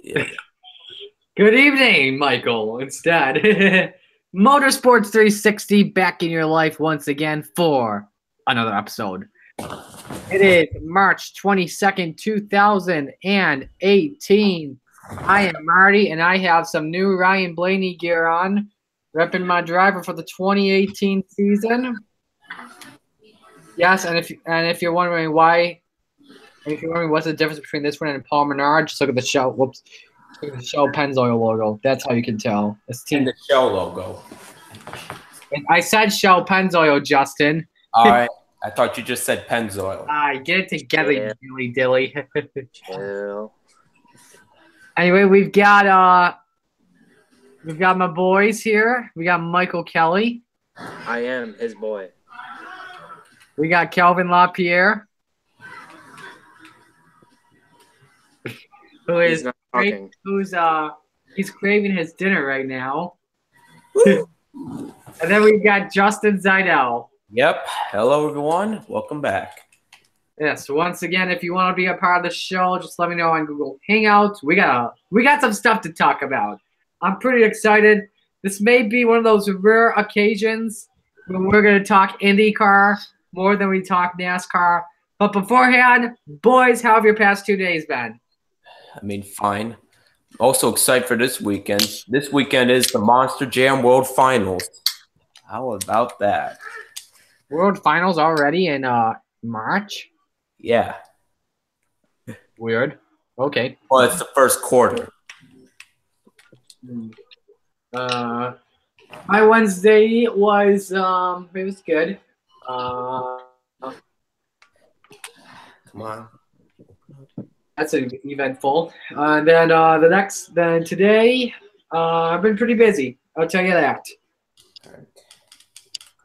Yeah. Good evening, Michael. Instead, Motorsports 360 back in your life once again for another episode. It is March 22nd, 2018. I am Marty, and I have some new Ryan Blaney gear on, repping my driver for the 2018 season. Yes, and if you're wondering why, and if you're wondering what's the difference between this one and Paul Menard, just look at the Shell. Whoops. Look at the Shell Pennzoil logo. That's how you can tell. It's team. And the Shell logo. I said Shell Pennzoil, Justin. All right. I thought you just said Pennzoil. Get it together, Yeah. you dilly dilly. Chill. Anyway, we've got my boys here. We got Michael Kelly. I am his boy. We got Kelvin LaPierre, who He's is not talking. he's craving his dinner right now. And then we've got Justin Zeidel. Yep. Hello, everyone. Welcome back. Yes, once again, if you want to be a part of the show, just let me know on Google Hangouts. We got some stuff to talk about. I'm pretty excited. This may be one of those rare occasions when we're going to talk IndyCar more than we talk NASCAR. But beforehand, boys, how have your past 2 days been? I mean, fine. Also excited for this weekend. This weekend is the Monster Jam World Finals. How about that? World Finals already in March? Yeah. Weird. Okay. Well, it's the first quarter. My Wednesday was it was good. Come on. That's eventful. And then today, I've been pretty busy. I'll tell you that. All right.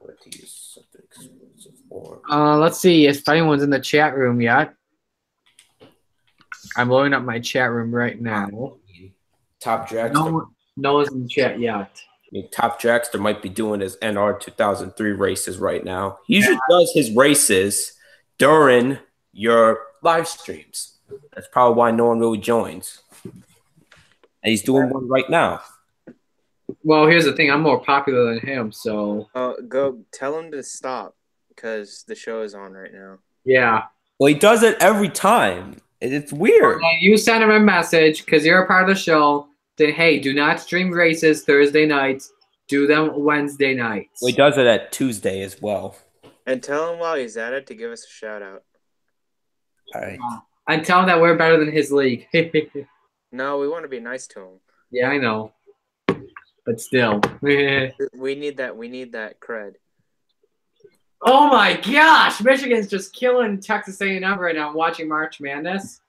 Let's use something exclusive for. Let's see if anyone's in the chat room yet. I'm loading up my chat room right now. Top Dragster. No one's in the chat yet. I mean, Top Dragster might be doing his NR 2003 races right now. He usually does his races during your live streams. That's probably why no one really joins. And he's doing one right now. Well, here's the thing. I'm more popular than him, so. Go tell him to stop because the show is on right now. Yeah. Well, he does it every time. It's weird. Well, you send him a message because you're a part of the show. Then, hey, do not stream races Thursday nights. Do them Wednesday nights. Well, he does it at Tuesday as well. And tell him while he's at it to give us a shout out. All right. And tell him that we're better than his league. No, we want to be nice to him. Yeah, I know. But still. We need that. We need that cred. Oh my gosh! Michigan's just killing Texas A&M right now. I'm watching March Madness.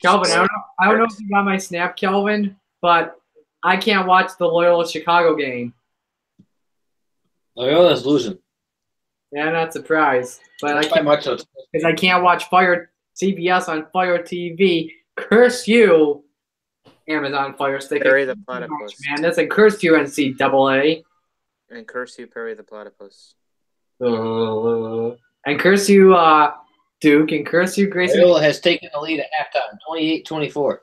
Kelvin, I don't know if you got my snap, Kelvin, but I can't watch the Loyola Chicago game. Loyola's losing. Yeah, I'm not surprised. But I Not by can't much. Though. because I can't watch CBS on Fire TV. Curse you, Amazon Fire Stick. Perry the Platypus. Madness, and curse you, NCAA. And curse you, Perry the Platypus. And curse you, Duke, and curse you, Grayson. Loyola has taken the lead at halftime, 28-24.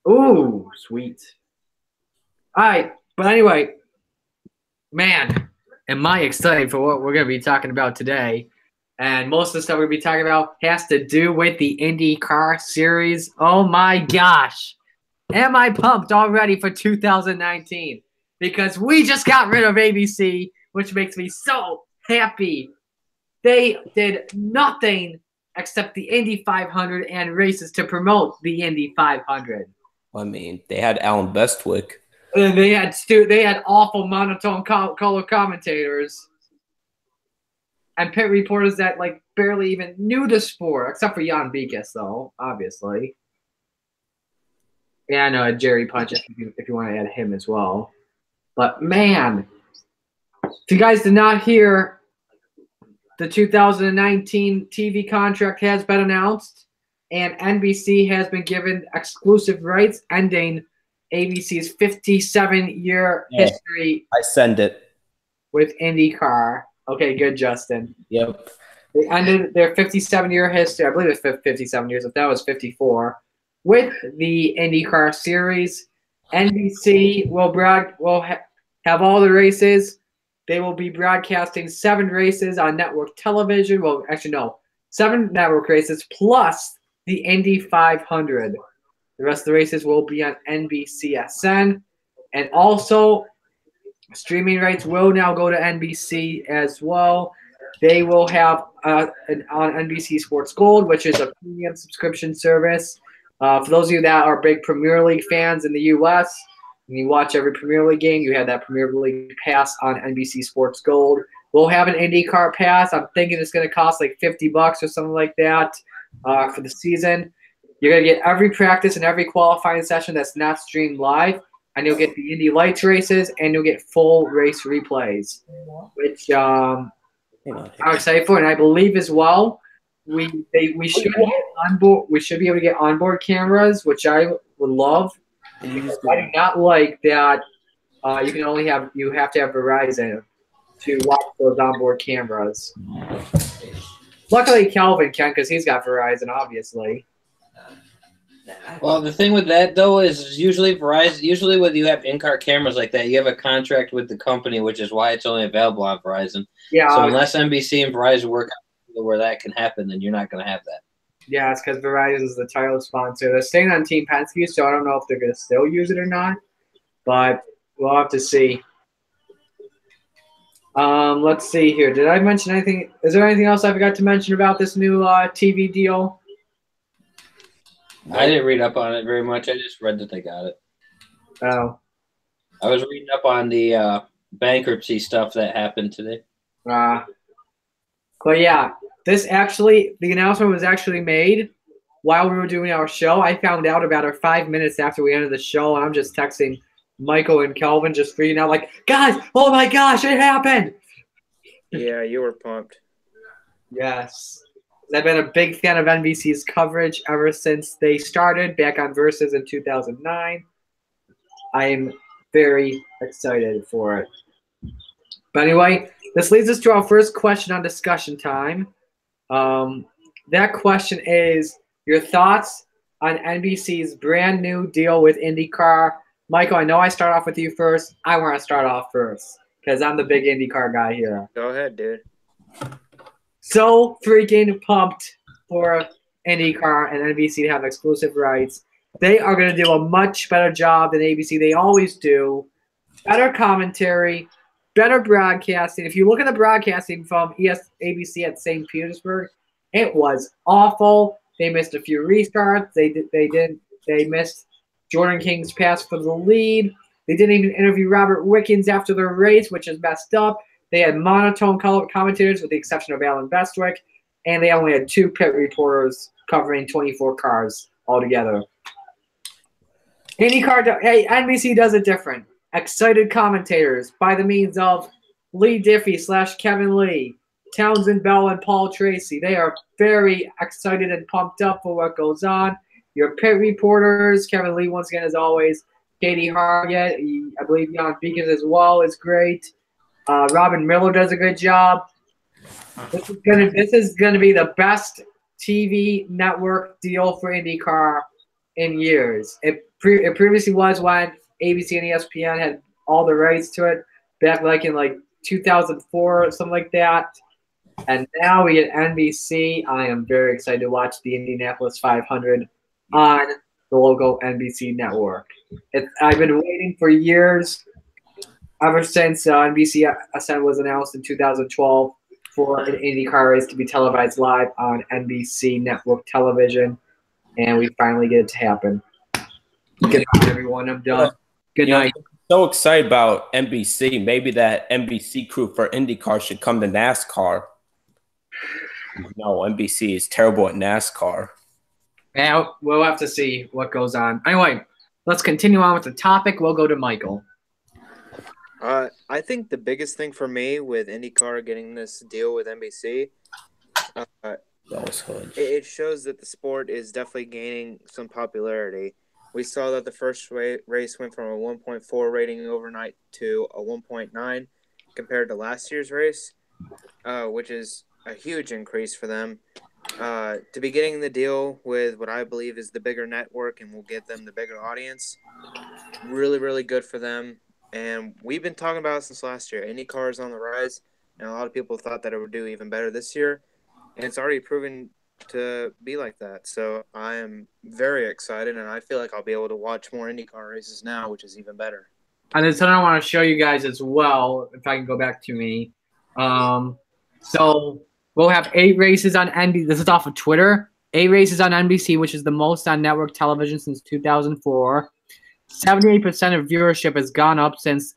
Ooh, sweet. All right, but anyway, man, am I excited for what we're going to be talking about today. And most of the stuff we're going to be talking about has to do with the IndyCar series. Oh my gosh. Am I pumped already for 2019? Because we just got rid of ABC, which makes me so happy. They did nothing except the Indy 500 and races to promote the Indy 500. I mean, they had Alan Bestwick. And they had awful monotone color commentators and pit reporters that like barely even knew the sport, except for Jan Beekes, though, obviously. Yeah, I know Jerry Punch if you want to add him as well. But man, if you guys did not hear, the 2019 TV contract has been announced, and NBC has been given exclusive rights, ending ABC's 57-year history. I send it. With IndyCar. Okay, good, Justin. Yep. They ended their 57-year history. I believe it's 57 years. If that was 54. with the IndyCar series. NBC will have all the races. They will be broadcasting 7 races on network television. Well, actually, no, 7 network races plus the Indy 500. The rest of the races will be on NBCSN. And also, streaming rights will now go to NBC as well. They will have on NBC Sports Gold, which is a premium subscription service. For those of you that are big Premier League fans in the U.S., and you watch every Premier League game, you have that Premier League pass on NBC Sports Gold. We'll have an IndyCar pass. I'm thinking it's going to cost like $50 or something like that for the season. You're going to get every practice and every qualifying session that's not streamed live, and you'll get the Indy Lights races, and you'll get full race replays, which I'm excited for. And I believe as well, we should get onboard. We should be able to get onboard cameras, which I would love. I do not like that you have to have Verizon to watch those onboard cameras. Luckily, Calvin can because he's got Verizon, obviously. Well, the thing with that though is usually Verizon. Usually, when you have in-car cameras like that, you have a contract with the company, which is why it's only available on Verizon. Yeah. So unless NBC and Verizon work out where that can happen, then you're not going to have that. Yeah, it's because Verizon is the title sponsor. They're staying on Team Penske, so I don't know if they're going to still use it or not. But we'll have to see. Let's see here. Did I mention anything? Is there anything else I forgot to mention about this new TV deal? I didn't read up on it very much. I just read that they got it. Oh. I was reading up on the bankruptcy stuff that happened today. But yeah, the announcement was actually made while we were doing our show. I found out about it 5 minutes after we ended the show, and I'm just texting Michael and Kelvin, just freaking out like, guys, oh my gosh, it happened. Yeah, you were pumped. Yes. I've been a big fan of NBC's coverage ever since they started back on Versus in 2009. I am very excited for it. But anyway, this leads us to our first question on discussion time. That question is your thoughts on NBC's brand new deal with IndyCar. Michael, I know I start off with you first. I want to start off first because I'm the big IndyCar guy here. Go ahead, dude. So freaking pumped for IndyCar and NBC to have exclusive rights. They are going to do a much better job than ABC. They always do. Better commentary, better broadcasting. If you look at the broadcasting from ABC at St. Petersburg, it was awful. They missed a few restarts. They missed Jordan King's pass for the lead. They didn't even interview Robert Wickens after the race, which is messed up. They had monotone commentators with the exception of Alan Bestwick, and they only had 2 pit reporters covering 24 cars altogether. NBC does it different. Excited commentators by the means of Lee Diffie / Kevin Lee, Townsend Bell, and Paul Tracy. They are very excited and pumped up for what goes on. Your pit reporters, Kevin Lee, once again, as always, Katie Hargett, I believe Jan Beacons as well is great. Robin Miller does a good job. This is gonna be the best TV network deal for IndyCar in years. It previously was when ABC and ESPN had all the rights to it back in 2004 or something like that. And now we get NBC. I am very excited to watch the Indianapolis 500 on the local NBC network. I've been waiting for years, ever since NBCSN was announced in 2012, for an IndyCar race to be televised live on NBC network television, and we finally get it to happen. Good night, everyone. I'm done. Good night. So excited about NBC. Maybe that NBC crew for IndyCar should come to NASCAR. No, NBC is terrible at NASCAR. Yeah, we'll have to see what goes on. Anyway, let's continue on with the topic. We'll go to Michael. I think the biggest thing for me with IndyCar getting this deal with NBC, it shows that the sport is definitely gaining some popularity. We saw that the first race went from a 1.4 rating overnight to a 1.9 compared to last year's race, which is a huge increase for them. to be getting the deal with what I believe is the bigger network and will get them the bigger audience. Really, really good for them. And we've been talking about it since last year. IndyCar is on the rise, and a lot of people thought that it would do even better this year. And it's already proven to be like that. So I am very excited, and I feel like I'll be able to watch more IndyCar races now, which is even better. And then something I want to show you guys as well, if I can go back to me. So we'll have 8 races on NBC. This is off of Twitter. 8 races on NBC, which is the most on network television since 2004. 78% of viewership has gone up since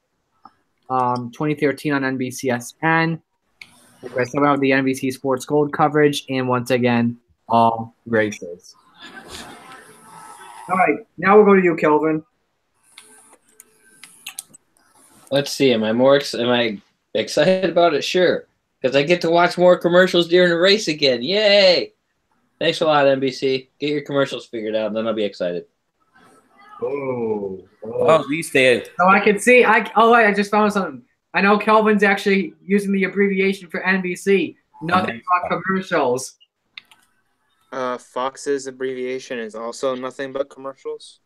2013 on NBCSN. We still have the NBC Sports Gold coverage, and once again, all races. All right, now we'll go to you, Kelvin. Let's see. Am I excited about it? Sure, because I get to watch more commercials during the race again. Yay! Thanks a lot, NBC. Get your commercials figured out, and then I'll be excited. Oh. Well, at least they. So I can see. I just found something. I know Kelvin's actually using the abbreviation for NBC. Nothing but commercials. Fox's abbreviation is also nothing but commercials.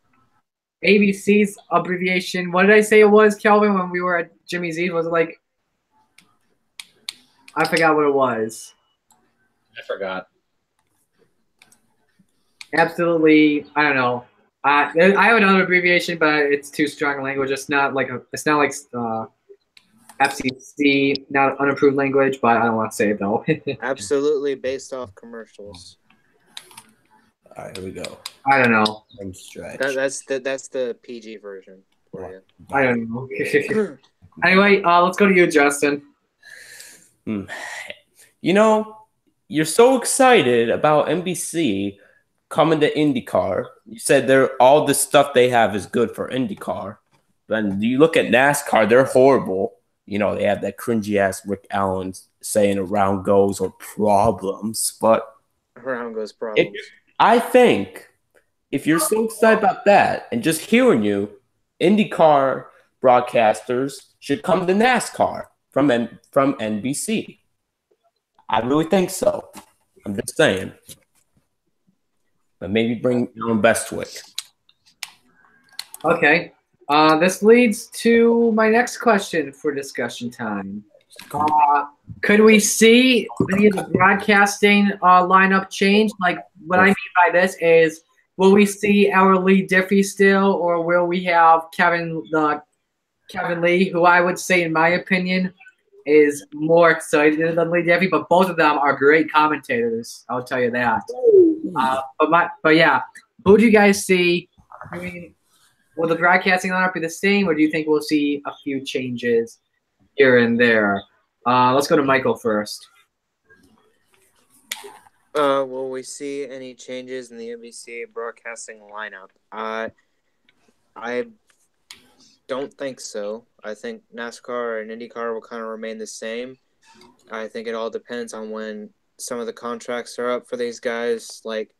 ABC's abbreviation. What did I say it was, Kelvin, when we were at Jimmy's Eve? Was it like? I forgot what it was. I forgot. Absolutely, I don't know. I have another abbreviation, but it's too strong a language. It's not like FCC, not unapproved language, but I don't want to say it though. Absolutely based off commercials. All right, here we go. I don't know. That's the PG version for you. I don't know. Anyway, let's go to you, Justin. You know, you're so excited about NBC coming to IndyCar. You said all the stuff they have is good for IndyCar. Then you look at NASCAR, they're horrible. You know, they have that cringy ass Rick Allen saying around goes or problems. But around goes problems. I think if you're so excited about that and just hearing you, IndyCar broadcasters should come to NASCAR from NBC. I really think so. I'm just saying. But maybe bring Aaron Bestwick. Okay. This leads to my next question for discussion time. Could we see any of the broadcasting lineup change? Like, what I mean by this is, will we see our Lee Diffie still, or will we have Kevin Lee, who I would say, in my opinion, is more excited than Lee Diffie, but both of them are great commentators. I'll tell you that. But yeah, who do you guys see? I mean, will the broadcasting lineup be the same, or do you think we'll see a few changes here and there? Let's go to Michael first. Will we see any changes in the NBC broadcasting lineup? I don't think so. I think NASCAR and IndyCar will kind of remain the same. I think it all depends on when some of the contracts are up for these guys, like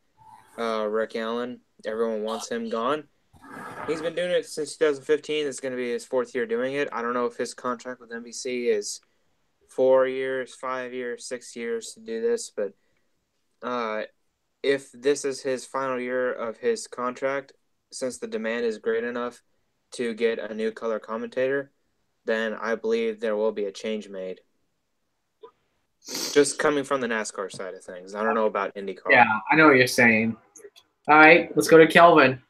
Rick Allen. Everyone wants him gone. He's been doing it since 2015. It's going to be his 4th year doing it. I don't know if his contract with NBC is 4 years, 5 years, 6 years to do this, but if this is his final year of his contract, since the demand is great enough to get a new color commentator, then I believe there will be a change made. Just coming from the NASCAR side of things. I don't know about IndyCar. Yeah, I know what you're saying. All right, let's go to Kelvin.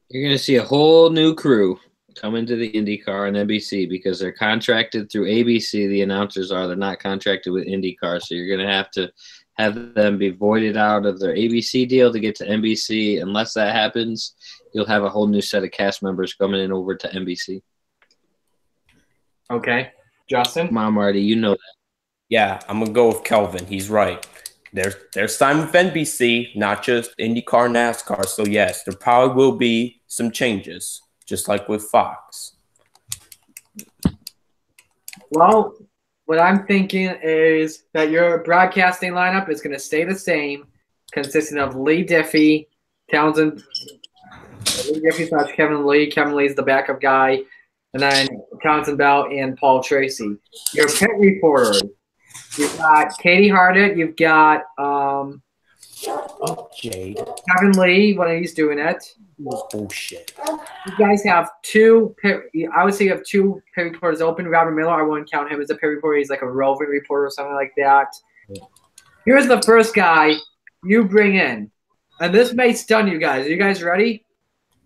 You're going to see a whole new crew come into the IndyCar and NBC because they're contracted through ABC. The announcers are. They're not contracted with IndyCar, so you're going to have them be voided out of their ABC deal to get to NBC. Unless that happens, you'll have a whole new set of cast members coming in over to NBC. Okay. Justin? Come on, Marty. You know that. Yeah, I'm going to go with Kelvin. He's right. They're signed with NBC, not just IndyCar, NASCAR. So, yes, there probably will be some changes, just like with Fox. Well, what I'm thinking is that your broadcasting lineup is going to stay the same, consisting of Lee Diffie, Townsend, Lee Diffie / Kevin Lee. Kevin Lee's the backup guy. And then Townsend Bell and Paul Tracy. Your pit reporters. You've got Katie Harditt. You've got Jade. Kevin Lee when he's doing it. Bullshit. You guys have two. I would say you have two pit reporters open. Robert Miller, I wouldn't count him as a pit reporter. He's like a roving reporter or something like that. Here's the first guy you bring in, and this may stun you guys. Are you guys ready?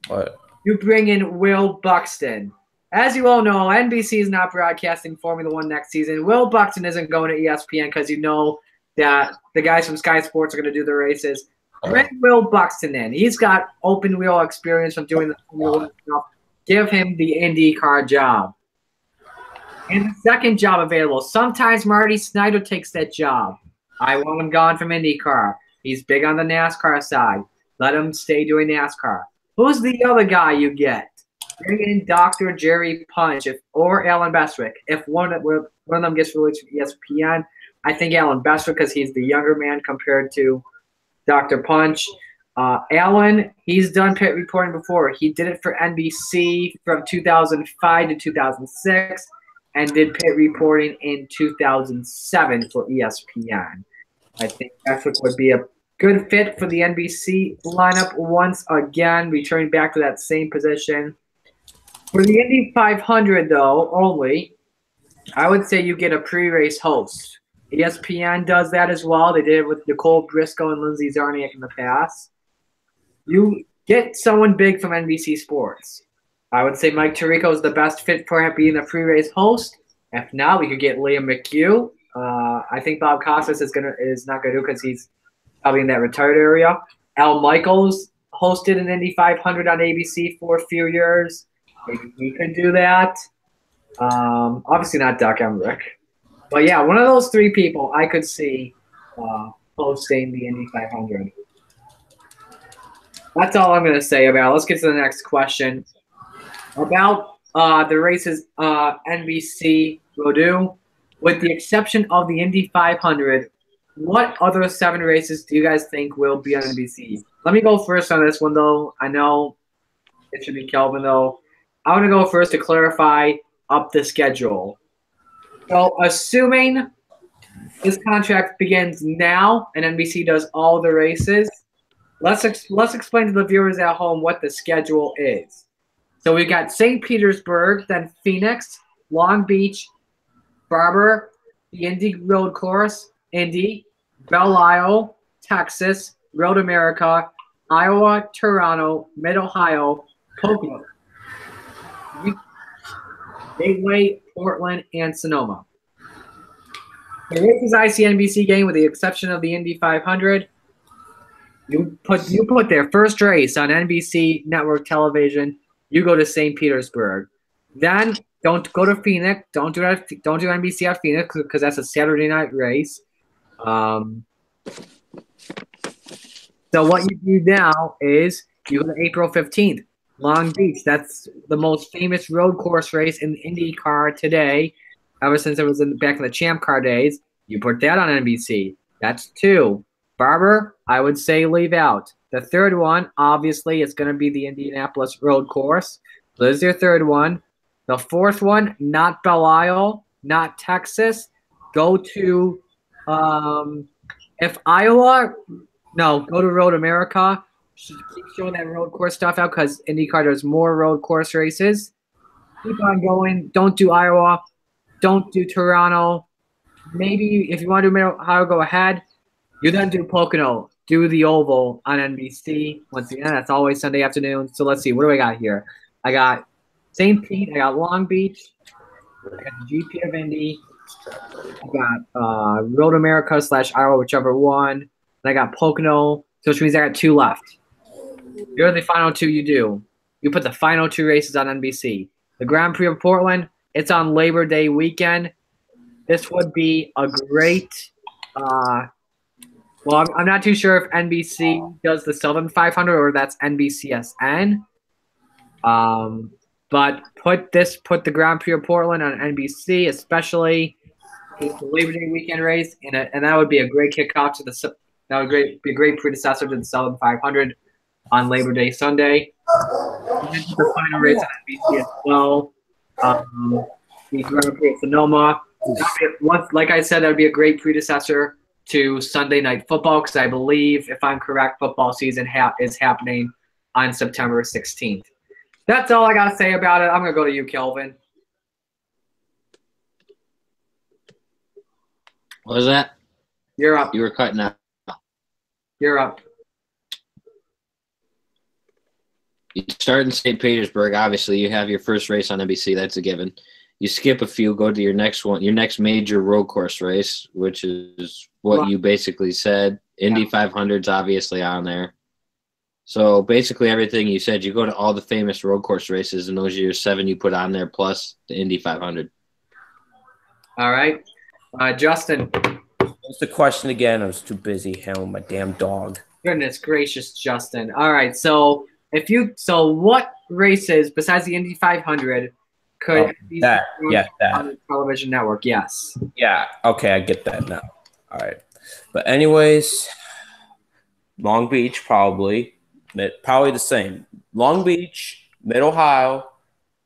What? You bring in Will Buxton. As you all know, NBC is not broadcasting Formula One next season. Will Buxton isn't going to ESPN because you know that the guys from Sky Sports are going to do the races. Bring Will Buxton in. He's got open wheel experience from doing the Formula One stuff. Give him the IndyCar job. And the second job available. Sometimes Marty Snyder takes that job. I want him gone from IndyCar. He's big on the NASCAR side. Let him stay doing NASCAR. Who's the other guy you get? Bring in Dr. Jerry Punch or Alan Bestwick. If one of them gets released from ESPN, I think Alan Bestwick because he's the younger man compared to Dr. Punch. Alan, he's done pit reporting before. He did it for NBC from 2005 to 2006 and did pit reporting in 2007 for ESPN. I think Bestwick would be a good fit for the NBC lineup once again, returning back to that same position. For the Indy 500, though, only, I would say you get a pre-race host. ESPN does that as well. They did it with Nicole Briscoe and Lindsay Zarniak in the past. You get someone big from NBC Sports. I would say Mike Tirico is the best fit for being a pre-race host. If not, we could get Liam McHugh. I think Bob Costas is not gonna do because he's probably in that retired area. Al Michaels hosted an Indy 500 on ABC for a few years. Maybe he could do that. Obviously not Doc Emmerich. But yeah, one of those three people I could see hosting the Indy 500. That's all I'm going to say about it. Let's get to the next question. About the races NBC will do, with the exception of the Indy 500, what other 7 races do you guys think will be on NBC? Let me go first on this one, though. I know it should be Kelvin, though. I want to go first to clarify up the schedule. So, assuming this contract begins now and NBC does all the races, let's explain to the viewers at home what the schedule is. So we've got St. Petersburg, then Phoenix, Long Beach, Barber, the Indy Road Course, Indy, Belle Isle, Texas, Road America, Iowa, Toronto, Mid-Ohio, Pocono, Gateway, Portland, and Sonoma. The races I see NBC game, with the exception of the Indy 500, you put their first race on NBC network television. You go to St. Petersburg. Then don't go to Phoenix. Don't do NBC at Phoenix because that's a Saturday night race. So what you do now is you go to April 15th, Long Beach. That's the most famous road course race in IndyCar today, ever since it was back in the Champ Car days. You put that on NBC. That's 2. Barber, I would say leave out. The third one, obviously, is going to be the Indianapolis Road Course. So there's your third one. The fourth one, not Belle Isle, not Texas. Go to, if Iowa, no, go to Road America. Keep showing that road course stuff out because IndyCar does more road course races. Keep on going. Don't do Iowa. Don't do Toronto. Maybe if you want to do Mid-Ohio, go ahead. You then do Pocono. Do the Oval on NBC. Once again, that's always Sunday afternoon. So let's see. What do I got here? I got St. Pete. I got Long Beach. I got the GP of Indy. I got Road America / Iowa, whichever one. And I got Pocono, so which means I got 2 left. Here are the final 2 you do. You put the final 2 races on NBC. The Grand Prix of Portland, it's on Labor Day weekend. This would be a great well, I'm not too sure if NBC does the Southern 500 or that's NBCSN. But put the Grand Prix of Portland on NBC, especially the Labor Day weekend race, and that would be a great kickoff to that would be a great predecessor to the Southern 500 on Labor Day Sunday. And then the final race on NBC as well. The Grand Prix of Sonoma. Like I said, that would be a great predecessor to Sunday Night Football because I believe, if I'm correct, football season is happening on September 16th. That's all I got to say about it. I'm going to go to you, Kelvin. What was that? You're up. You were cutting out. You're up. You start in St. Petersburg. Obviously, you have your first race on NBC. That's a given. You skip a few, go to your next one, your next major road course race, which is what you basically said. Indy 500's obviously on there. So basically everything you said, you go to all the famous road course races, and those are your 7 you put on there plus the Indy 500. All right. Justin. What's the question again? I was too busy handling my damn dog. Goodness gracious, Justin. All right. So what races besides the Indy 500 could be that on the television network? Yes. Yeah. Okay, I get that now. All right. But anyways, Long Beach probably the same. Long Beach, Mid-Ohio,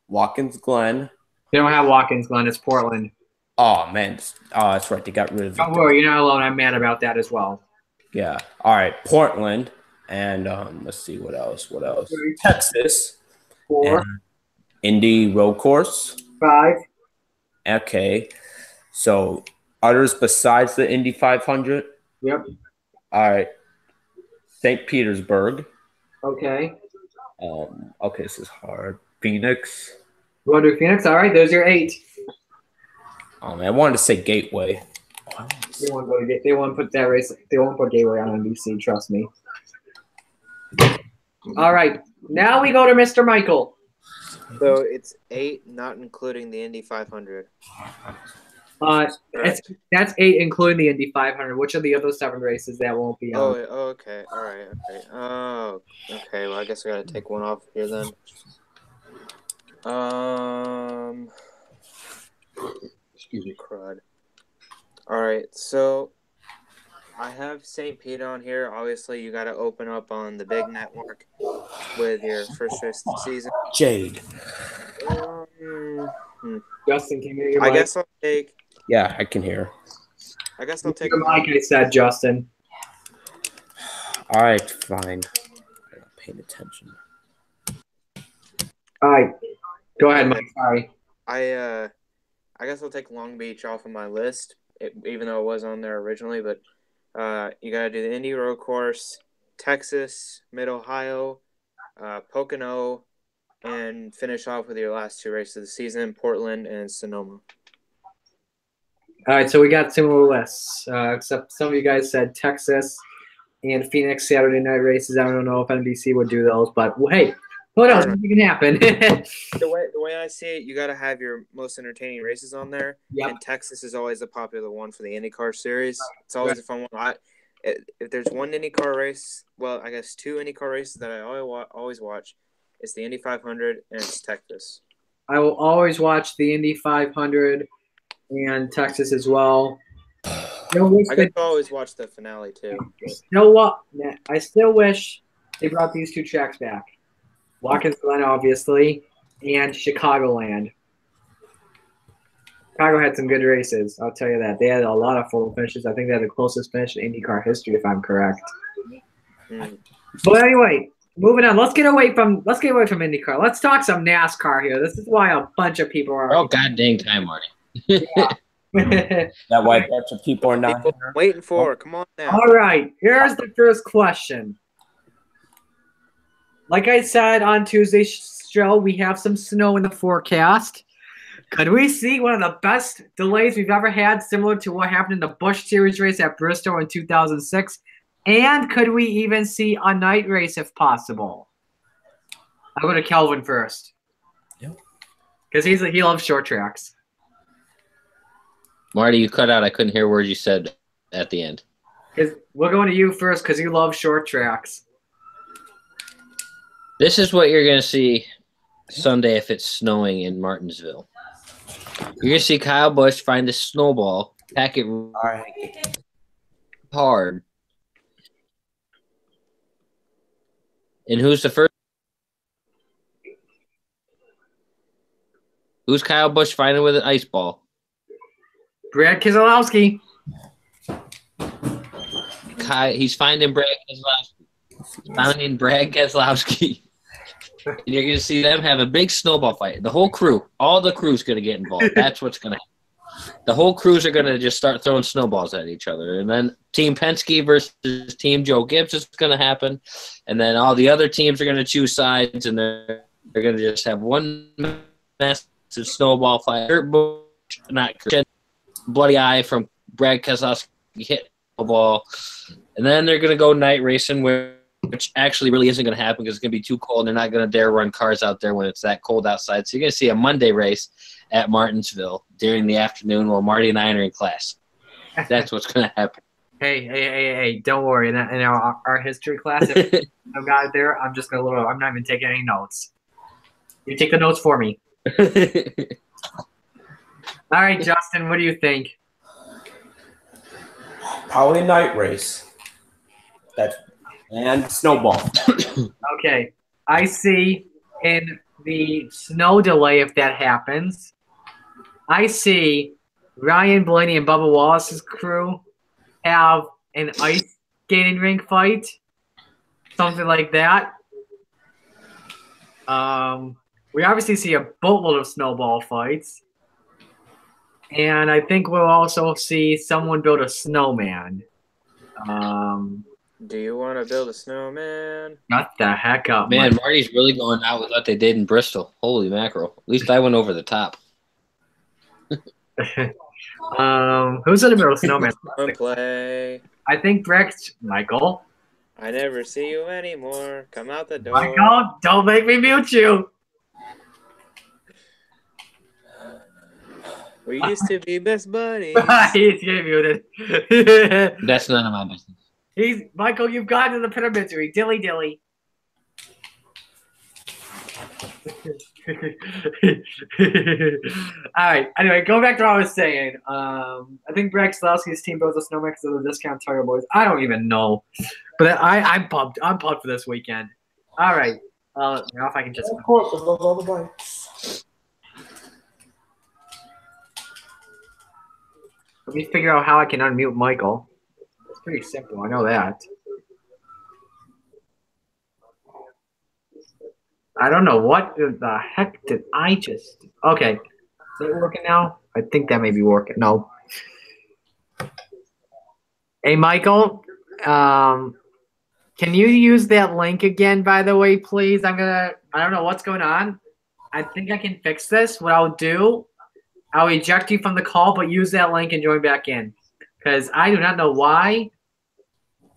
Watkins Glen. They don't have Watkins Glen. It's Portland. Oh, man. Oh, that's right. They got rid of it. Don't worry. You're not alone. I'm mad about that as well. Yeah. All right. Portland. And let's see what else. Texas. 4. Indy Road Course. 5. Okay. So others besides the Indy 500? Yep. All right. St. Petersburg. Okay. Okay, this is hard. Phoenix. You want to do Phoenix? All right. There's your 8. Oh, man. I wanted to say Gateway. They won't put that race. They won't put Gateway on NBC. Trust me. All right. Now we go to Mr. Michael. So it's 8, not including the Indy 500. That's 8, including the Indy 500. Which of the other 7 races that won't be on? Oh, okay. All right. Okay. Oh, okay. Well, I guess I got to take one off here then. Excuse me, crud. All right. So I have St. Pete on here. Obviously, you got to open up on the big network with your first race of the season. Jade. Justin, can you hear your I mic? guess I'll take. Yeah, I can hear. I guess I'll take. Your mic, I said, Justin. All right, fine. I'm not paying attention. All right. Go ahead, Mike. Sorry. I guess I'll take Long Beach off of my list, even though it was on there originally. But you got to do the Indy Road Course, Texas, Mid-Ohio, Pocono, and finish off with your last 2 races of the season, Portland and Sonoma. All right, so we got similar lists, except some of you guys said Texas and Phoenix Saturday night races. I don't know if NBC would do those, but hey, who knows? Anything can happen. The way I see it, you got to have your most entertaining races on there. Yep. And Texas is always a popular one for the IndyCar series. It's always a fun one. If there's one IndyCar race, well, I guess 2 IndyCar races that I always watch, it's the Indy 500 and it's Texas. I will always watch the Indy 500 and Texas as well. I could always watch the finale too. I still wish they brought these 2 tracks back. Watkins Glen, obviously, and Chicagoland. Chicago had some good races, I'll tell you that. They had a lot of photo finishes. I think they had the closest finish in IndyCar history, if I'm correct. But anyway, moving on. Let's get away from IndyCar. Let's talk some NASCAR here. This is why a bunch of people are. Oh, god dang time, Marty. Yeah. That why a bunch of people are not here. Waiting for. Come on now. All right. Here's the first question. Like I said on Tuesday's show, we have some snow in the forecast. Could we see one of the best delays we've ever had, similar to what happened in the Busch Series race at Bristol in 2006? And could we even see a night race if possible? I'll go to Kelvin first. Yep. Because he loves short tracks. Marty, you cut out. I couldn't hear words you said at the end. Because we're going to you first because you love short tracks. This is what you're going to see Sunday if it's snowing in Martinsville. You're going to see Kyle Busch find a snowball, pack it hard. And who's the first? Who's Kyle Busch finding with an ice ball? Brad Keselowski. He's finding Brad Keselowski. Finding Brad Keselowski. You're going to see them have a big snowball fight. The whole crew, all the crew's going to get involved. That's what's going to happen. The whole crews are going to just start throwing snowballs at each other. And then Team Penske versus Team Joe Gibbs is going to happen. And then all the other teams are going to choose sides, and they're going to just have one massive snowball fight. Not bloody eye from Brad Keselowski hit the ball. And then they're going to go night racing, which actually really isn't going to happen because it's going to be too cold. They're not going to dare run cars out there when it's that cold outside. So you're going to see a Monday race at Martinsville during the afternoon while Marty and I are in class. That's what's going to happen. Hey, don't worry. In our history class, if I've got it there, I'm just going to I'm not even taking any notes. You take the notes for me. All right, Justin, what do you think? Probably a night race. And snowball. Okay. I see in the snow delay, if that happens, I see Ryan Blaney and Bubba Wallace's crew have an ice skating rink fight. Something like that. We obviously see a boatload of snowball fights. And I think we'll also see someone build a snowman. Do you want to build a snowman? Not the heck up, man. Marty's really going out with what they did in Bristol. Holy mackerel! At least I went over the top. Who's gonna build a snowman? Play. I think Brecht. Michael. I never see you anymore. Come out the door. Michael, don't make me mute you. We used to be best buddies. He's getting muted. That's none of my business. Michael, you've gone to the penitentiary. Dilly dilly. All right. Anyway, going back to what I was saying. I think Brad Keselowski's team builds a snowman because of the discount Tire Boys. I don't even know, but I'm pumped. I'm pumped for this weekend. All right. Now if I can just. Of course, I love all the bikes. Let me figure out how I can unmute Michael. It's pretty simple. I know that. I don't know what the heck did I just. Okay. Is it working now? I think that may be working. No. Hey, Michael. Can you use that link again, by the way, please? I don't know what's going on. I think I can fix this. What I'll do, I'll eject you from the call, but use that link and join back in. Because I do not know why.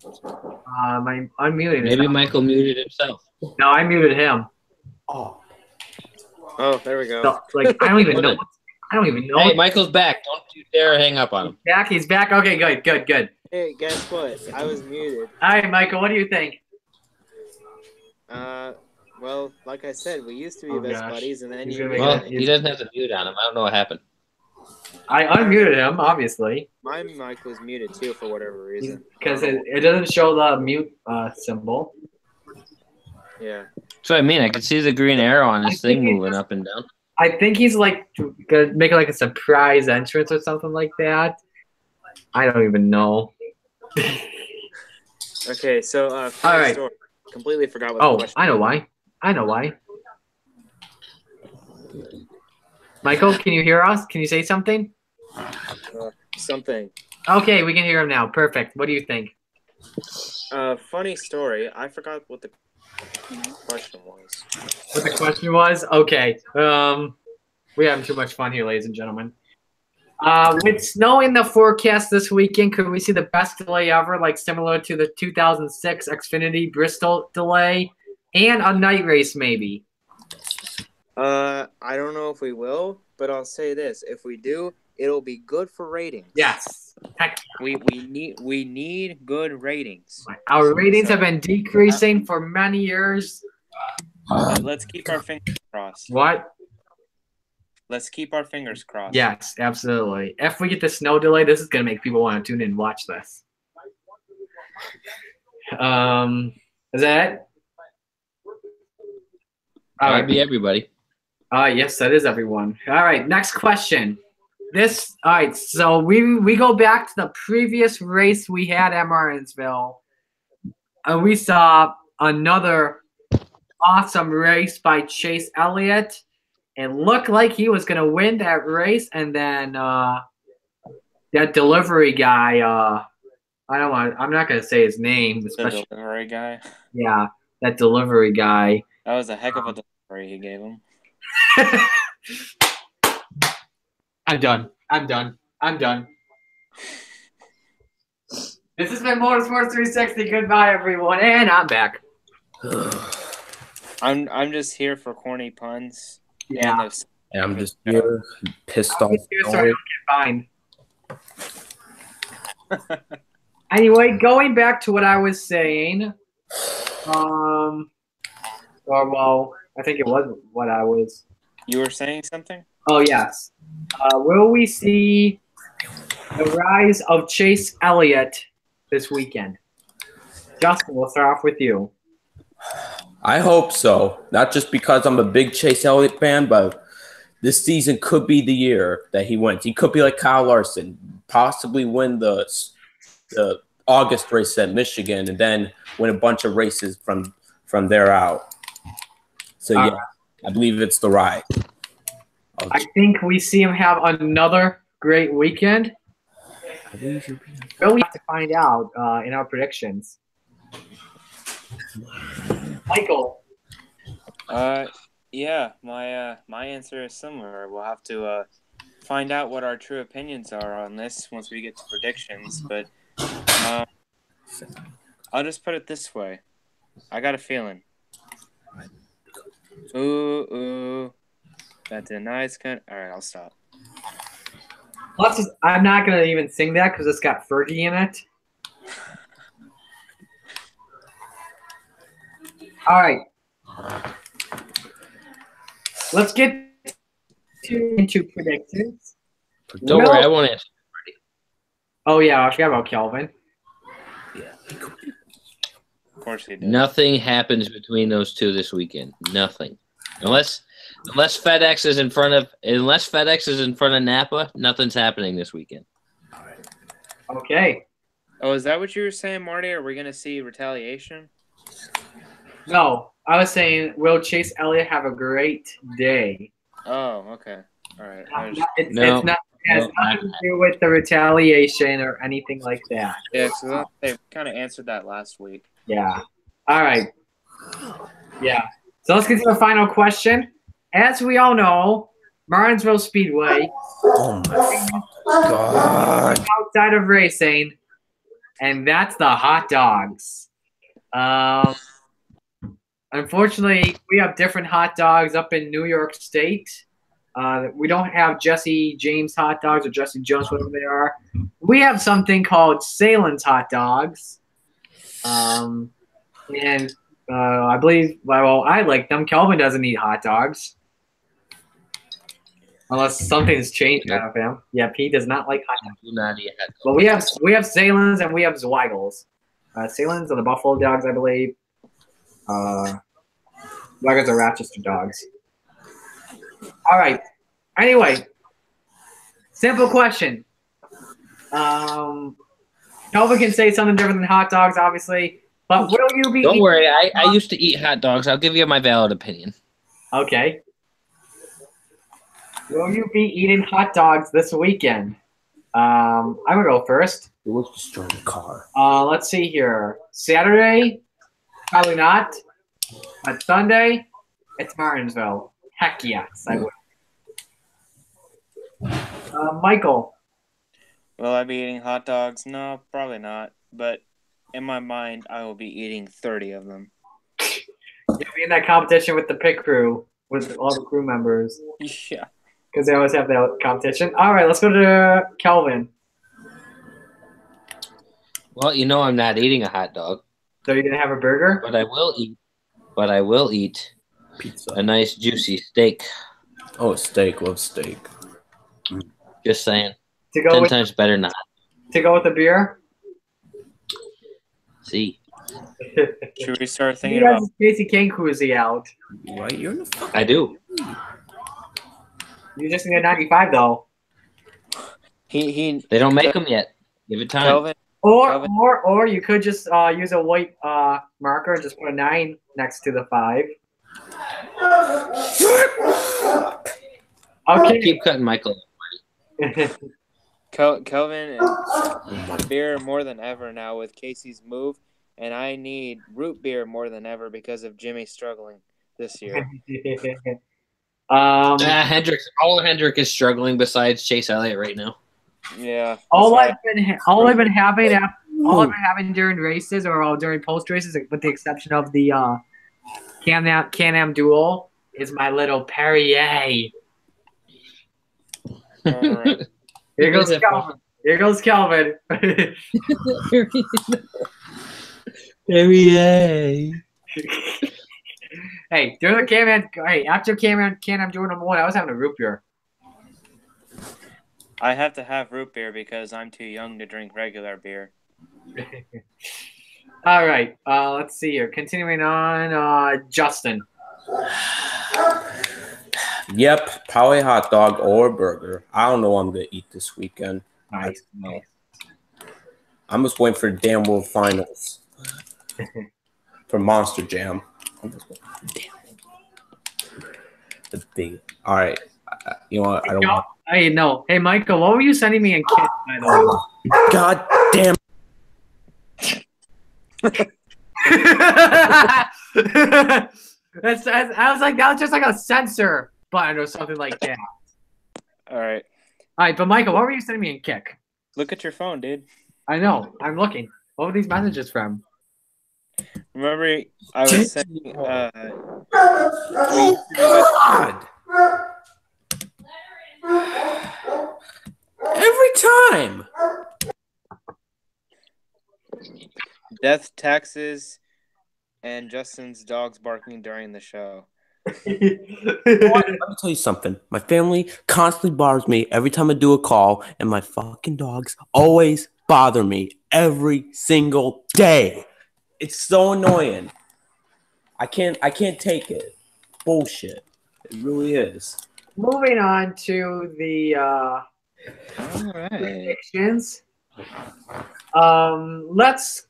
I'm unmuting. Maybe Michael muted himself. No, I muted him. Oh, there we go. So, I don't even know. I don't even know. Hey, Michael's back. Don't you dare hang up on him. He's back. Okay, good. Hey, guess what? I was muted. All right, Michael, what do you think? Well, like I said, we used to be best buddies, and then you. Well, he doesn't have the mute on him. I don't know what happened. I unmuted him, obviously. My mic was muted too for whatever reason. Because it doesn't show the mute symbol. Yeah. So I mean, I can see the green arrow on his thing moving up and down. I think he's gonna make a surprise entrance or something like that. I don't even know. Okay, so all right. Story. Completely forgot what the question. I know why. Michael, can you hear us? Can you say something? Something. Okay, we can hear him now. Perfect. What do you think? Funny story. I forgot what the question was. What the question was? Okay. We're having too much fun here, ladies and gentlemen. With snow in the forecast this weekend, could we see the best delay ever, similar to the 2006 Xfinity Bristol delay, and a night race maybe? I don't know if we will, but I'll say this: if we do, it'll be good for ratings. Yes. Heck. We need good ratings. Our ratings have been decreasing for many years. Let's keep our fingers crossed. What? Let's keep our fingers crossed. Yes, absolutely. If we get the snow delay, this is going to make people want to tune in and watch this. Is that it? All right, be everybody. Yes, that is everyone. All right, next question. All right, so we go back to the previous race we had at Martinsville, and we saw another awesome race by Chase Elliott. It looked like he was going to win that race, and then that delivery guy, I'm not going to say his name. The delivery guy? Yeah, that delivery guy. That was a heck of a delivery he gave him. I'm done. This has been Motorsports 360. Goodbye, everyone, and I'm back. I'm just here for corny puns. Yeah. And I'm just here pissed off. So I don't get fined. Anyway, going back to what I was saying. Well, I think it was what I was. You were saying something? Oh, yes. Will we see the rise of Chase Elliott this weekend? Justin, we'll start off with you. I hope so. Not just because I'm a big Chase Elliott fan, but this season could be the year that he wins. He could be like Kyle Larson, possibly win the August race at Michigan, and then win a bunch of races from there out. So, yeah, I believe it's the ride. I think we see him have another great weekend. But we have to find out in our predictions. Michael. Yeah, my answer is similar. We'll have to find out what our true opinions are on this once we get to predictions. But I'll just put it this way: I got a feeling. Ooh, that's a nice kind. All right, I'll stop. I'm not gonna even sing that because it's got Fergie in it. All right. Let's get into predictions. Don't worry, I won't answer. Oh, yeah, I forgot about Kelvin. Yeah. Of course he did. Nothing happens between those two this weekend. Nothing. Unless FedEx is in front of Napa, nothing's happening this weekend. Okay. Oh, is that what you were saying, Marty? Are we going to see retaliation? No, I was saying, will Chase Elliott have a great day? Oh, okay. All right. It has nothing to do with the retaliation or anything like that. Yeah, so they kind of answered that last week. Yeah. All right. Yeah. So let's get to the final question. As we all know, Martinsville Speedway. Oh my God. Outside of racing, and that's the hot dogs. Unfortunately, we have different hot dogs up in New York State. We don't have Jesse James hot dogs or Jesse Jones, whatever they are. We have something called Salen's hot dogs. And I believe, well, I like them. Kelvin doesn't eat hot dogs. Unless something's changed out of him. Yep, he does not like hot dogs. Do not eat hot dogs. But we have Salen's and we have Zweigels. Salen's are the Buffalo dogs, I believe. Zweigels are Rochester dogs. All right. Anyway, simple question. Kelvin can say something different than hot dogs, obviously. But will you be? Don't worry. I used to eat hot dogs. I'll give you my valid opinion. Okay. Will you be eating hot dogs this weekend? I'm gonna go first. It was destroying the car. Let's see here. Saturday, probably not. But Sunday, it's Martinsville. Heck yes, I would. Michael. Will I be eating hot dogs? No, probably not. But in my mind, I will be eating 30 of them. You'll be in that competition with the pit crew, with all the crew members. Yeah. Because they always have that competition. All right, let's go to Kelvin. Well, you know I'm not eating a hot dog. So you're gonna have a burger? But I will eat Pizza. a nice juicy steak. Oh, steak. Love steak. Just saying. To go 10 with, times better not. To go with the beer? See. Should we start thinking You guys about Casey Kane koozie out. Right? You're in the fucking. I do. You just need a 95 though. They don't make them yet. Give it time. Or you could just use a white marker and just put a 9 next to the 5. Okay. Keep cutting Michael. Kelvin and beer more than ever now with Casey's move, and I need root beer more than ever because of Jimmy struggling this year. Hendrick is struggling besides Chase Elliott right now. Yeah. All I've been having during races or during post races, with the exception of the Can-Am duel, is my little Perrier. All right. Here goes Kelvin. Here goes Kelvin. Perrier. Hey, during the Can-Am, after Can-Am duel number 1, I was having a root beer. I have to have root beer because I'm too young to drink regular beer. All right. Let's see here. Continuing on, Justin. Yep, probably hot dog or burger. I don't know what I'm gonna eat this weekend. Nice. I'm just waiting for the damn World Finals for Monster Jam. The big. All right. You know what? I don't want. Hey, no. Hey, Michael, what were you sending me in kit, by the way? God damn. I was like, that was just like a sensor button or something like that. All right. But Michael, what were you sending me in kick? Look at your phone, dude. I know. I'm looking. What were these messages from? Remember, I was sending. God. Every time. Death, taxes, and Justin's dogs barking during the show. Let me tell you something. My family constantly bothers me every time I do a call, and my fucking dogs always bother me every single day. It's so annoying. I can't take it. Bullshit. It really is. Moving on to the predictions. Let's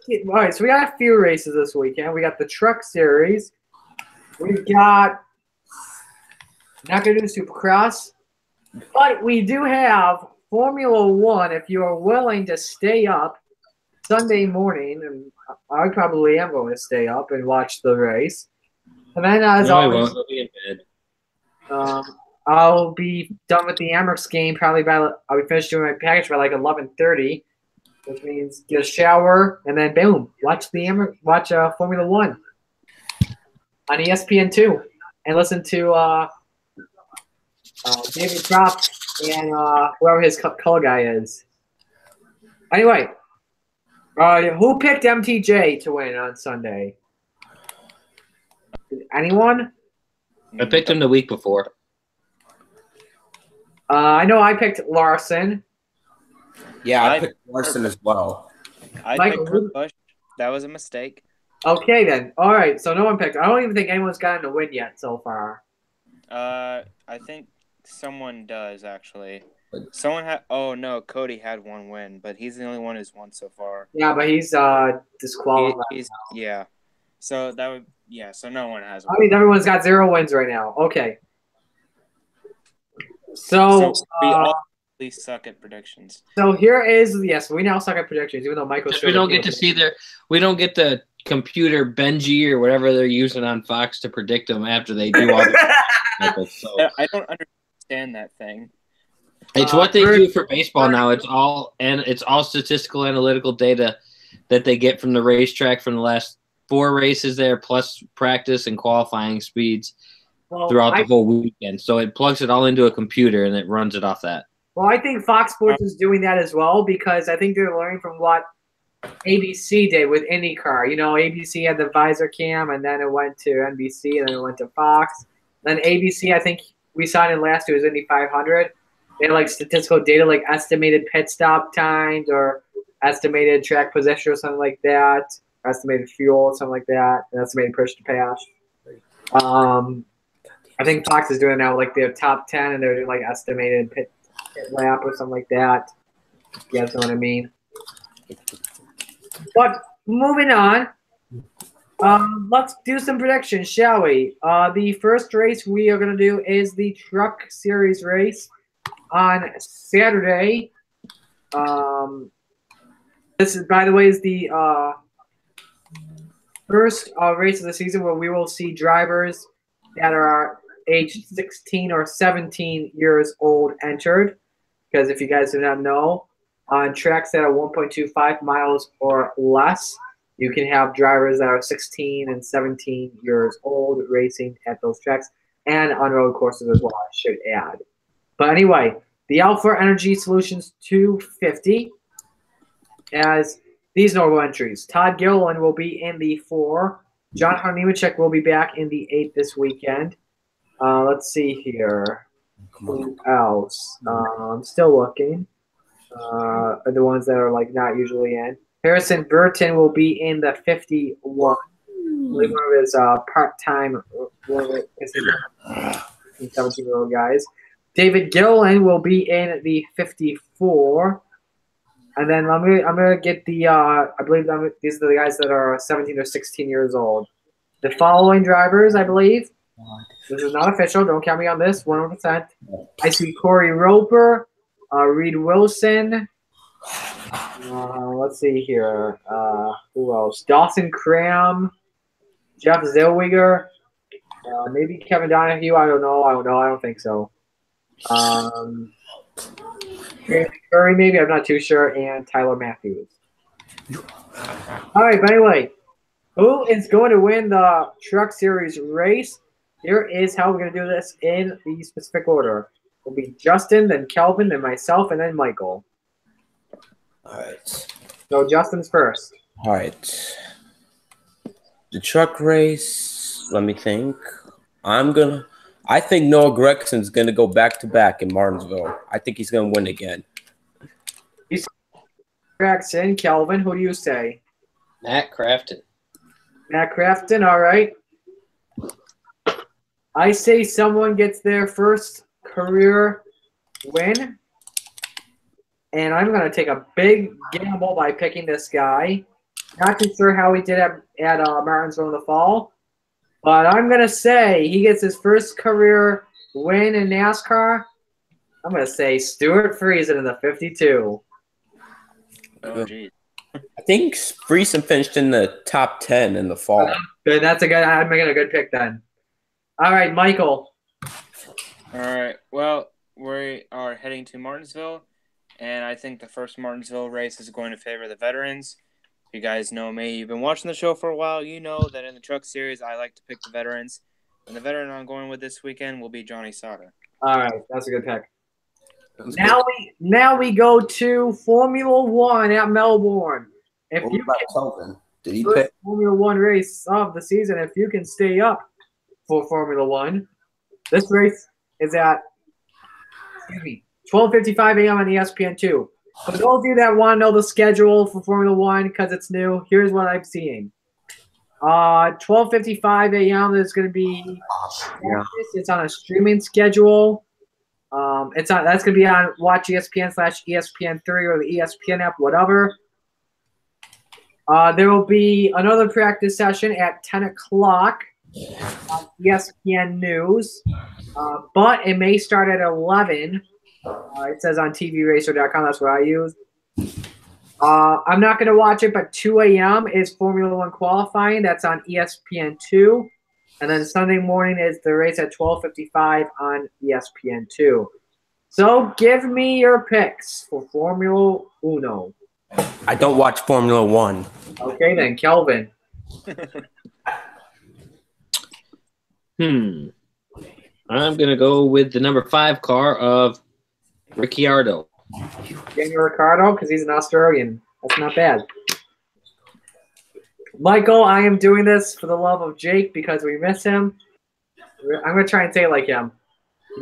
get, all right. So we got a few races this weekend. We got the Truck Series. We got not gonna do Supercross, but we do have Formula One. If you are willing to stay up Sunday morning, and I probably am going to stay up and watch the race. And then, as always, I'll be in bed. I'll be done with the Amex game probably I'll be finished doing my package by like 11:30, which means get a shower and then boom, watch Formula One on ESPN2 and listen to David Croft and whoever his color guy is. Anyway, who picked MTJ to win on Sunday? Anyone? I picked him the week before. I know I picked Larson. Yeah, I picked Larson as well. I Michael, picked Busch. That was a mistake. Okay, then. All right, so no one picked. I don't even think anyone's gotten a win yet so far. I think someone does, actually. Someone had. Oh, no, Cody had one win, but he's the only one who's won so far. Yeah, but he's disqualified. Yeah. So that would. Yeah, so no one has one. I mean, everyone's got 0 wins right now. Okay. So we all at least suck at predictions. So here is we now suck at predictions, even though Michael. We don't get to see we don't get the computer Benji or whatever they're using on Fox to predict them after they do all the so. I don't understand that thing. It's what they do for baseball now. It's all statistical analytical data that they get from the racetrack from the last 4 races there, plus practice and qualifying speeds throughout the whole weekend. So it plugs it all into a computer and it runs it off that. Well, I think Fox Sports is doing that as well because I think they're learning from what ABC did with IndyCar. You know, ABC had the visor cam, and then it went to NBC, and then it went to Fox. Then ABC, I think we saw it in last year's Indy 500. They had like statistical data, like estimated pit stop times or estimated track position or something like that, estimated fuel, something like that, and estimated push to pass. I think Fox is doing it now, like their top 10, and they're doing like estimated pit pit lap or something like that. You guys know what I mean? But moving on, let's do some predictions, shall we? The first race we are going to do is the Truck Series race on Saturday. This is, by the way, is the first race of the season where we will see drivers that are age 16 or 17 years old entered. Because if you guys do not know, on tracks that are 1.25 miles or less, you can have drivers that are 16 and 17 years old racing at those tracks, and on road courses as well, I should add. But anyway, the Alpha Energy Solutions 250 as these notable entries. Todd Gilliland will be in the 4. John Nemechek will be back in the 8 this weekend. Let's see here. Who else? I'm still looking. Are the ones that are like not usually in. Harrison Burton will be in the 51. One of his part-time 17-year-old guys. David Gilliland will be in the 54. And then I'm gonna get the I believe these are the guys that are 17 or 16 years old. The following drivers, I believe. This is not official. Don't count me on this. 100%. I see Corey Roper, Reed Wilson. Let's see here. Who else? Dawson Cram, Jeff Zellweger, maybe Kevin Donahue. I don't know. I don't think so. Curry, maybe. I'm not too sure. And Tyler Matthews. All right, but anyway, who is going to win the Truck Series race? Here is how we're going to do this in the specific order. It'll be Justin, then Kelvin, then myself, and then Michael. All right. So Justin's first. All right. The truck race, let me think. I think Noah Gregson's going to go back-to-back in Martinsville. I think he's going to win again. Gregson, Kelvin, who do you say? Matt Crafton. Matt Crafton, all right. I say someone gets their first career win, and I'm going to take a big gamble by picking this guy. Not too sure how he did at Martinsville in the fall, but I'm going to say he gets his first career win in NASCAR. I'm going to say Stuart Friesen in the 52. Oh, geez. I think Friesen finished in the top 10 in the fall. Good. I'm making a good pick then. All right, Michael. All right. Well, we are heading to Martinsville, and I think the first Martinsville race is going to favor the veterans. If you guys know me, you've been watching the show for a while, you know that in the Truck Series, I like to pick the veterans. And the veteran I'm going with this weekend will be Johnny Sauter. All right, that's a good pick. Now we go to Formula One at Melbourne. If What you about Kelvin? Did he pick Formula One race of the season, if you can stay up for Formula One, this race is at 12:55 a.m. on ESPN2. For those of you that want to know the schedule for Formula One because it's new, here's what I'm seeing. 12:55 a.m. There's going to be It's on a streaming schedule. That's going to be on Watch ESPN/ESPN3 or the ESPN app, whatever. There will be another practice session at 10 o'clock on ESPN News, but it may start at 11. It says on TVRacer.com. That's what I use. I'm not going to watch it, but 2 a.m. is Formula One qualifying. That's on ESPN2. And then Sunday morning is the race at 12:55 on ESPN2. So give me your picks for Formula Uno. I don't watch Formula One. Okay, then, Kelvin. I'm going to go with the number 5 car of Ricciardo. Daniel Ricciardo, because he's an Australian. That's not bad. Michael, I am doing this for the love of Jake because we miss him. I'm going to try and say it like him.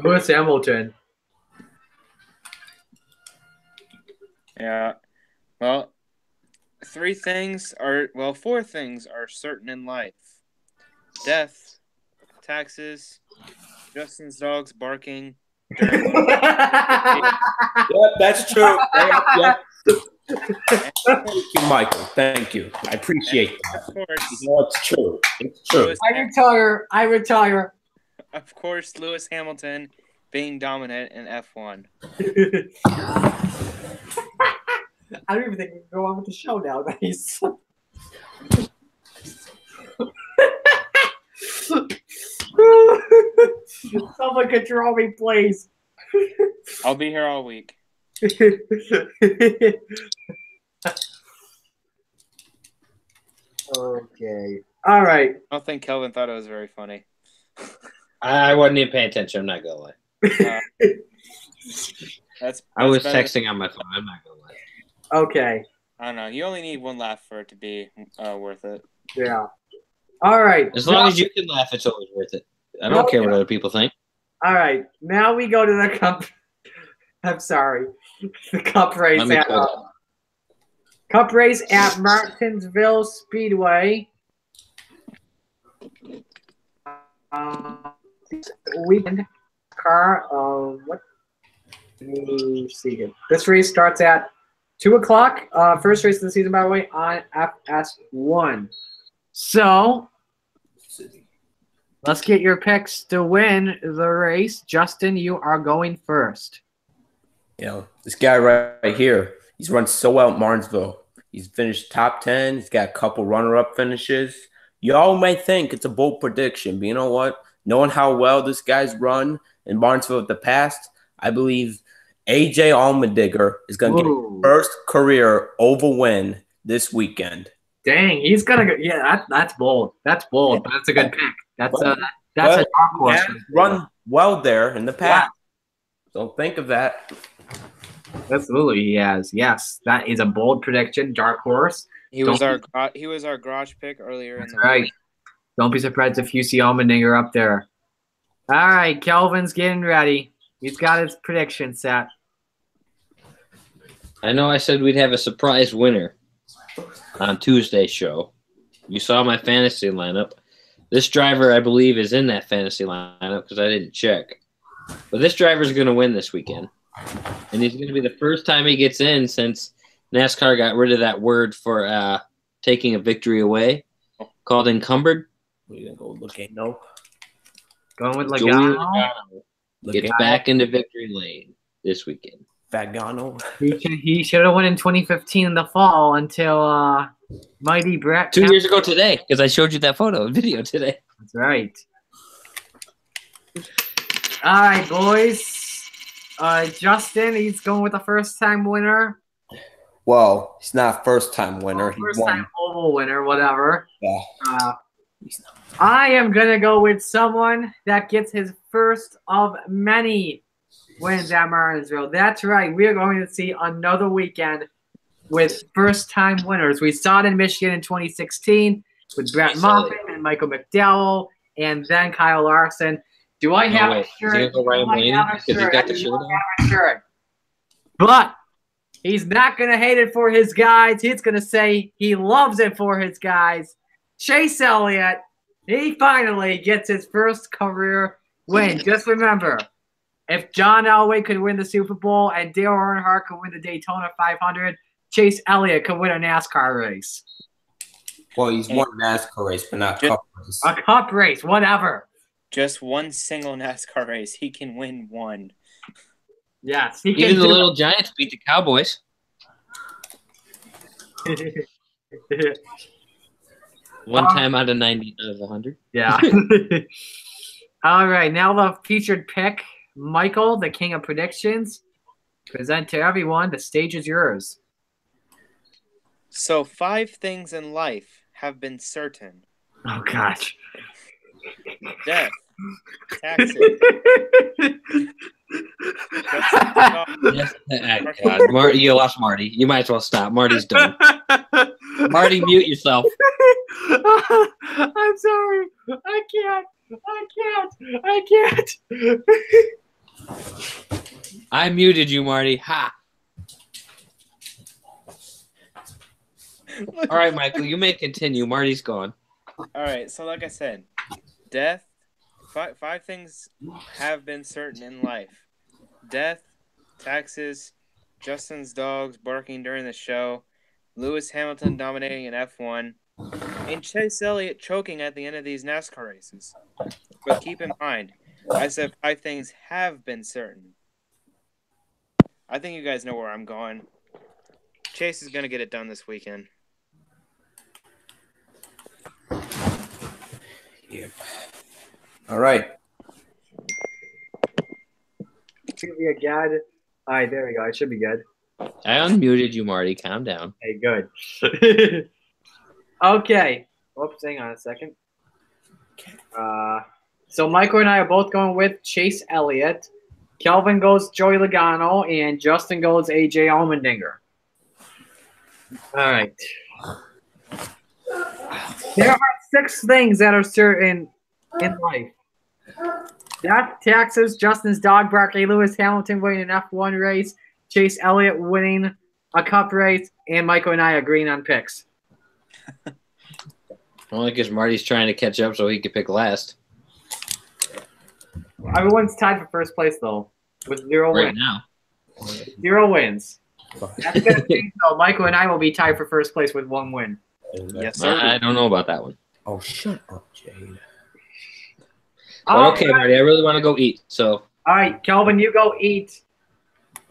Lewis Hamilton. Yeah. Well, four things are certain in life. Death, taxes, Justin's dogs barking, Yep, that's true. Yep. Thank you, Michael. Thank you. I appreciate that. Of course. You know, it's true. It's true. I retire. Of course, Lewis Hamilton being dominant in F1. I don't even think we can go on with the show now, guys. Someone control me, please. I'll be here all week. Okay. All right. I don't think Kelvin thought it was very funny. I wasn't even paying attention. I'm not gonna lie. I was texting on my phone. I'm not gonna lie. Okay. I don't know. You only need one laugh for it to be worth it. Yeah. All right. As long as you can laugh, it's always worth it. I don't care what other people think. All right. Now we go to the cup. I'm sorry. The cup race at Martinsville Speedway. Weekend car. What? Let me see here. This race starts at 2 o'clock. First race of the season, by the way, on FS1. So let's get your picks to win the race. Justin, you are going first. You know, this guy right here, he's run so well at Martinsville. He's finished top 10. He's got a couple runner-up finishes. Y'all might think it's a bold prediction, but you know what? Knowing how well this guy's run in Martinsville in the past, I believe AJ Allmendinger is going to get his first career oval win this weekend. Dang, he's gonna go. Yeah, that's bold. That's bold. But that's a good pick. That's a dark horse. Run well there in the past. Yeah. So think of that. Absolutely, he has. Yes, that is a bold prediction. Dark horse. He was our garage pick earlier in the right. week. Don't be surprised if you see Allmendinger up there. All right, Kelvin's getting ready. He's got his prediction set. I know I said we'd have a surprise winner on Tuesday's show. You saw my fantasy lineup. This driver, I believe, is in that fantasy lineup because I didn't check. But this driver is going to win this weekend. And he's going to be the first time he gets in since NASCAR got rid of that word for taking a victory away, called encumbered. We're going to go look at no. Going with Logano. Gets back into victory lane this weekend. Fagano. He should have won in 2015 in the fall until Mighty Brett. 2 years ago today, because I showed you that video today. That's right. All right, boys. Justin, he's going with the first-time winner. Well, he's not a first-time winner. First-time oval winner, whatever. Yeah. I am going to go with someone that gets his first of many wins at Martinsville. That's right. We are going to see another weekend with first-time winners. We saw it in Michigan in 2016 with Brett Moffitt and Michael McDowell and then Kyle Larson. Do I have a shirt? But he's not going to hate it for his guys. He's going to say he loves it for his guys. Chase Elliott, he finally gets his first career win. Just remember, if John Elway could win the Super Bowl and Dale Earnhardt could win the Daytona 500, Chase Elliott could win a NASCAR race. Well, he's won a NASCAR race, but not a cup race. A cup race, whatever. Just one single NASCAR race. He can win one. Yes. Even the Little Giants beat the Cowboys. One time out of 90 out of 100. Yeah. All right. Now the featured pick, Michael, the king of predictions. Present to everyone. The stage is yours. So 5 things in life have been certain. Oh, gosh. Death. Taxes. God. You lost Marty. You might as well stop. Marty's done. Marty, mute yourself. I'm sorry. I can't. I muted you, Marty. Ha. All right, Michael, you may continue. Marty's gone. All right, so like I said, death. 5 things have been certain in life. death, taxes, Justin's dogs barking during the show, Lewis Hamilton dominating in F1, and Chase Elliott choking at the end of these NASCAR races. But keep in mind, I said 5 things have been certain. I think you guys know where I'm going. Chase is going to get it done this weekend. Yep. All right. Should be a good. All right, there we go. It should be good. I unmuted you, Marty. Calm down. Hey, good. Okay. Whoops, hang on a second. So Michael and I are both going with Chase Elliott. Kelvin goes Joey Logano, and Justin goes AJ Allmendinger. All right. There are 6 things that are certain in life. Death, taxes, Justin's dog barking, Lewis Hamilton winning an F1 race, Chase Elliott winning a cup race, and Michael and I agreeing on picks. Only because Marty's trying to catch up so he could pick last. Everyone's tied for first place, though, with 0 wins. Right now. 0 wins. That's going to change, though. Michael and I will be tied for first place with 1 win. Yes, sir. I don't know about that one. Oh, shut up, Jade. But okay, Marty, I really want to go eat. So. All right, Kelvin, you go eat.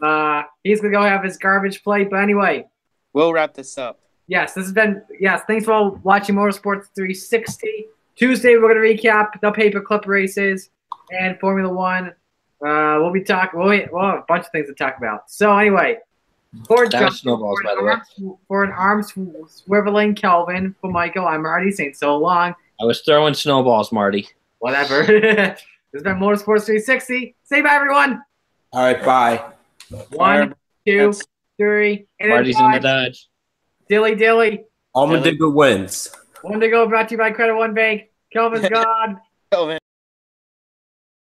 He's going to go have his garbage plate. But anyway. We'll wrap this up. Yes, this has been, thanks for watching Motorsports 360. Tuesday, we're going to recap the paperclip races and Formula One. We'll be talking, we'll have a bunch of things to talk about. So anyway, for an arm swiveling Kelvin, for Michael, I'm already saying so long. I was throwing snowballs, Marty. Whatever. This has been Motorsports 360. Say bye, everyone. All right, bye. 1, 2, 3. Marty's in the Dodge. Dilly. Allmendinger wins. 1 to go, brought to you by Credit One Bank. Kelvin's gone. Kelvin.